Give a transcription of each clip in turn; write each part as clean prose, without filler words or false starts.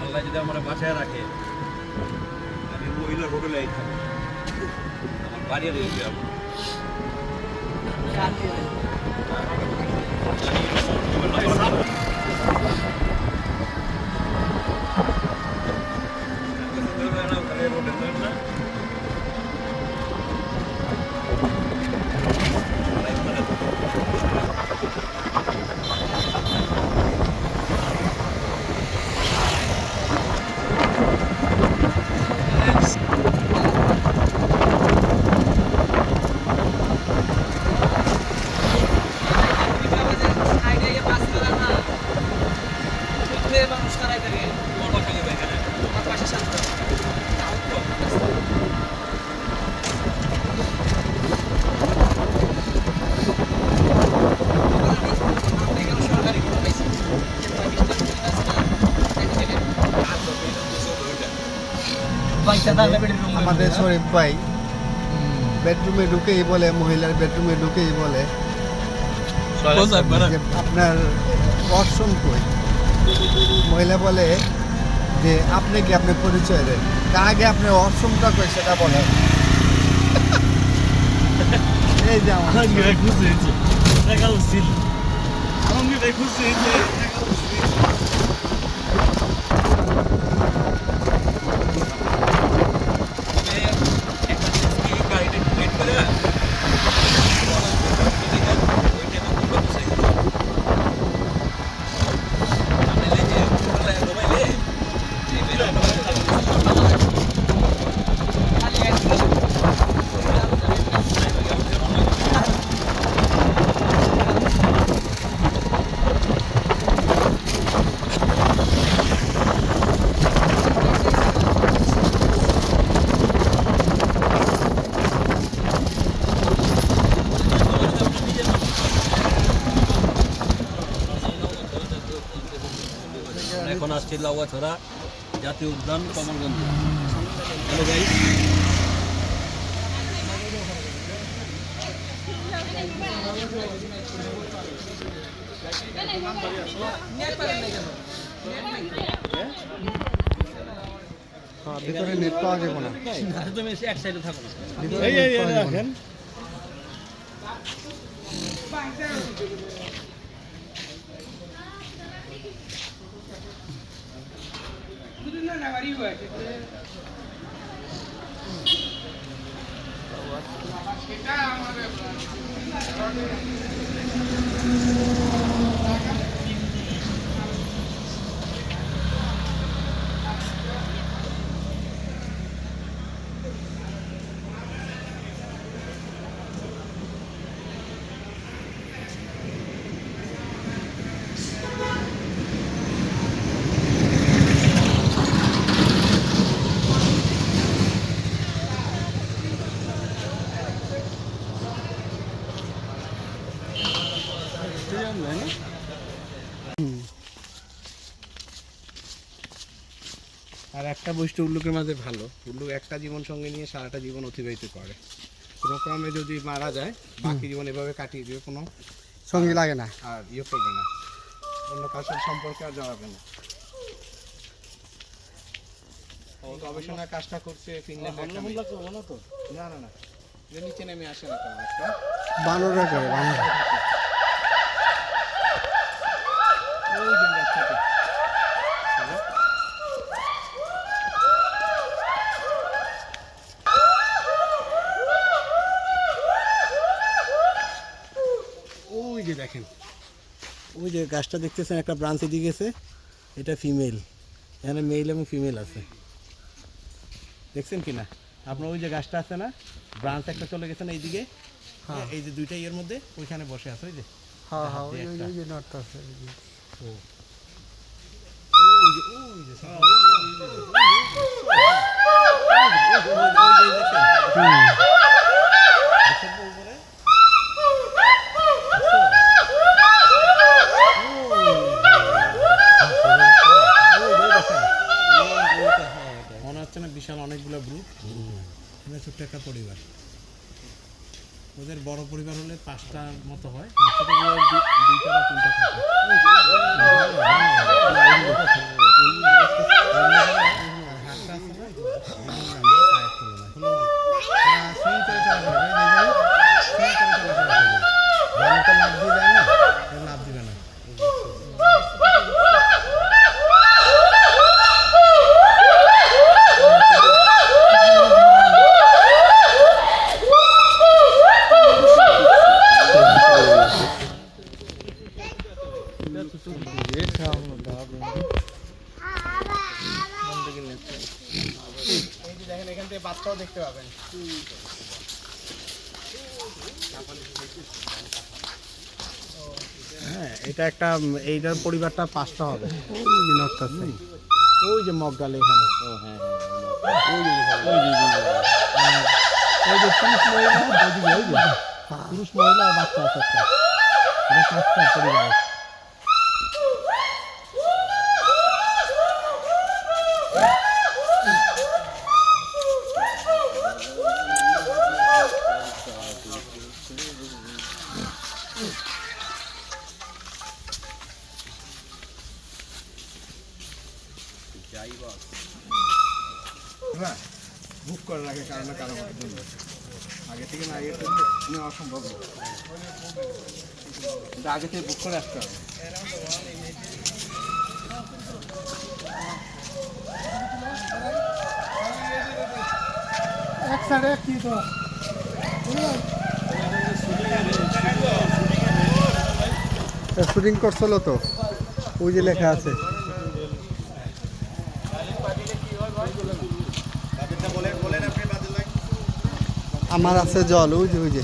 আল্লাহ যদি আমার বাসায় রাখে আমি মহিলার হোটেলে থাকবো, আমার বাড়ি রয়েছে আমাদের শরীফ ভাই বেডরুমে ঢুকেই বলে, মহিলার বেডরুমে ঢুকেই বলে যে আপনার ওয়াশরুম কই। মহিলা বলে যে আপনি কি আপনার পরিচয় দেন, তার আগে আপনার ওয়াশরুমটা কই সেটা বলেন। এই যে আমার এখন আসছে লাউয়াছড়া জাতীয় উদ্যান কমলগঞ্জ। হ্যালো গাইস, ভিতরে নেট পাওয়া যাবে না, তুমি এক সাইডে থাকো না। রাখেন। আর একটা বৈশিষ্ট্য উল্লুকের মাঝে ভালো, উল্লুক একটা জীবন সঙ্গে নিয়ে সারাটা জীবন অতিবাহিত করে। কোনো ক্রমে যদি মারা যায় বাকি জীবন এভাবে কাটিয়ে দিবে, কোনো সঙ্গী লাগে না, আর ইয়ে করবে না, অন্য কার সাথে সম্পর্কে আর জড়াবে না। ও গবেষণার কাজটা করছে ফিনল্যান্ডে। না না না, যে নিচে নেমে আসে না কেন একটা বানরে করে বানর। ওই যে গাছটাতে যে গাছটা দেখতেছেন একটা ব্রাঞ্চ এদিকে গেছে, এটা ফিমেল, এখানে মেল এবং ফিমেল আছে, দেখছেন কি না আপনার? ওই যে গাছটা আছে না, ব্রাঞ্চ একটা চলে গেছে না এইদিকে, এই যে দুইটা ইয়ের মধ্যে ওইখানে বসে আছে, ওই যে হ্যাঁ হ্যাঁ ওই যে নটটা আছে মনে হচ্ছে না বিশাল অনেকগুলো গ্রুপ, ছোট্ট একটা পরিবার। ওদের বড় পরিবার হলে 5টার মতো হয়, 2টা বা 3টা থাকে। লাভ দিবে না। দেখেন এখান থেকে বাচ্চাও দেখতে পাবেন। হ্যাঁ এটা একটা, এইটার পরিবারটা 5টা হবে। ওই যে মগডাল এখানে, ওই যে পুরুষ মহিলা, পুরুষ মহিলা আর বাচ্চা আছে একটা, এটা 5টা পরিবার। বুক করার আগে কারো না কারো জন্য, আগে থেকে না আগে নেওয়া অসম্ভব, কিন্তু আগে থেকে বুক করে আসতে হবে। এক সাইডে কি তো শুটিং করছিল তো, ওই যে লেখা আছে। আমার আছে জল, ওই যে ওই যে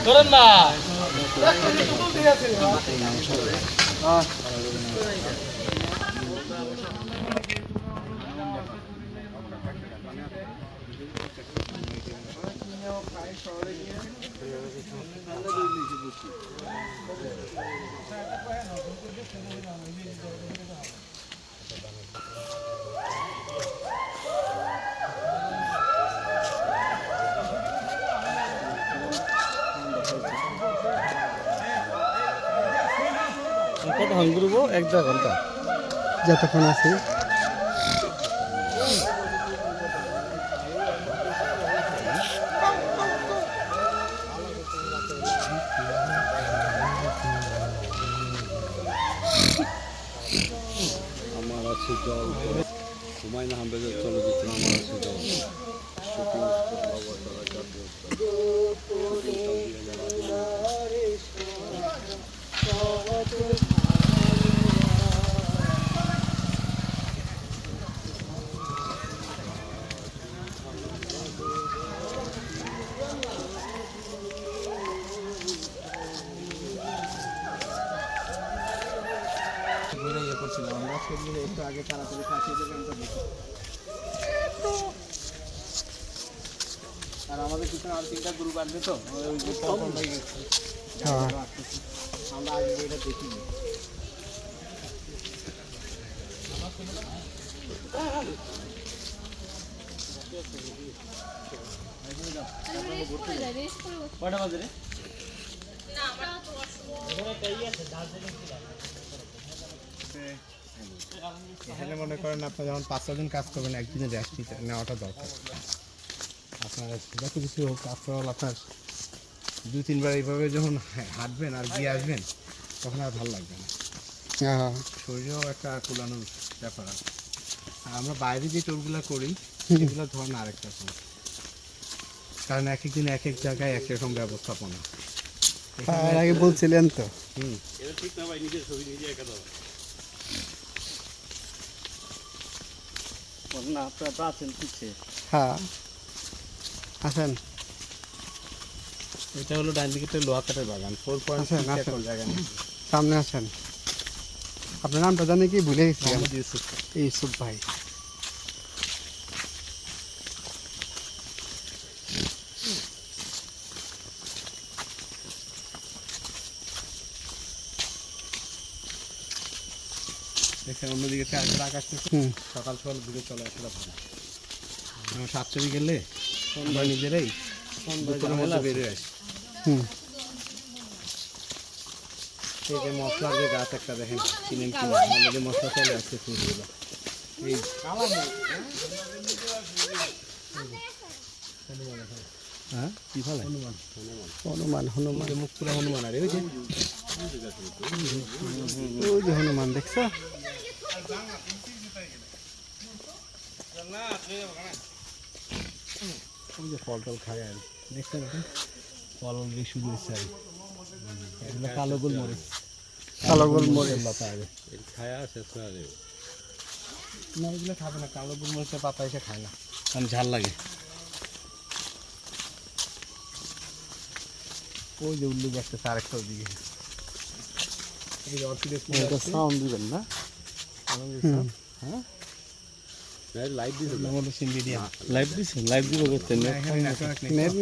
ধরেন না কতক্ষণ ঘুরবো? 1-1.5 ঘন্টা যতক্ষণ আছে। আমার আছে জল, হুমায়ুন আহমেদের চলচ্চিত্র আমার আছে জল, শুটিং আমরা সেগুলো একটু আগে তাড়াতাড়ি ফাঁসিয়ে দেবেন তো দেখি। আর আমাদের পিছনে আর 3টা গ্রুপ আসবে তো, আমাদের ওই যে প্রথম হয়ে গেছে, আমরা আগে এটা দেখিনি। কয়টা বাজে রে? এখানে মনে করেন আপনার যখন 5-6 দিন কাজ করবেন একদিনে রেস্ট নেওয়াটা দরকার। আপনার যত কিছু হোক আফটার অল আপনার 2-3 বার এইভাবে যখন হাঁটবেন আর গিয়ে আসবেন তখন আর ভালো লাগবে না, হ্যাঁ শরীরেও একটা কুলানোর ব্যাপার আছে। আর আমরা বাইরে যে ট্যুরগুলো করি সেগুলো ধরেন আরেকটা রকম, কারণ এক এক দিন এক এক জায়গায় এক রকম ব্যবস্থাপনা। আর আগে বলছিলেন তো। এটা ঠিক না ভাই, নিজের ছবি নিজে একা দাও না, আপনার প্রাচীন পিছিয়ে হ্যাঁ আসেন এটা হলো ডান দিকে লোহা কাঠের বাগান, 4.6 আচ্ছা। একর জায়গা নিয়ে। সামনে আসেন। আপনার নামটা জানি কি ভুলে গেছি মোহাম্মদ ইউসুফ। ইউসুফ ভাই। দেখছেন অন্যদিকে চারদিকে আকাশ থেকে হুম সকাল সকাল ঘুরে চলে আসাটা ভালো। আমরা 7 গেলে আমরা নিজেরাই দুপুরের মধ্যে বেরিয়ে আসি। হুম এই যে মশলার যে গাছ একটা দেখেন কিনেন কিনে আমাদের মশলা চলে আসছে ফুলগুলো। এই হ্যাঁ কি ফলে হনুমান হনুমান মুখ পুরা হনুমান আর ওই যে ওই যে হনুমান দেখছো? ওই যে ফল টল খায় আর দেখছেন এখন ফল অলরেডি শুরু হচ্ছে আর এগুলো কালো গোলমরিচ, কালো গোলমরিচ। লতা আছে এর খায়া শেষ হয়ে যাবে না, এগুলো খাবে না, কালো গোলমরিচের পাতা এসে খায় না কারণ ঝাল লাগে। ওই যে উল্লু গাছটা তার একটা ওদিকে এটা সাউন্ড দিবেন না? হ্যাঁ লাইট দিছে লাইভ দিছে, লাইভ দিব করতেন নেট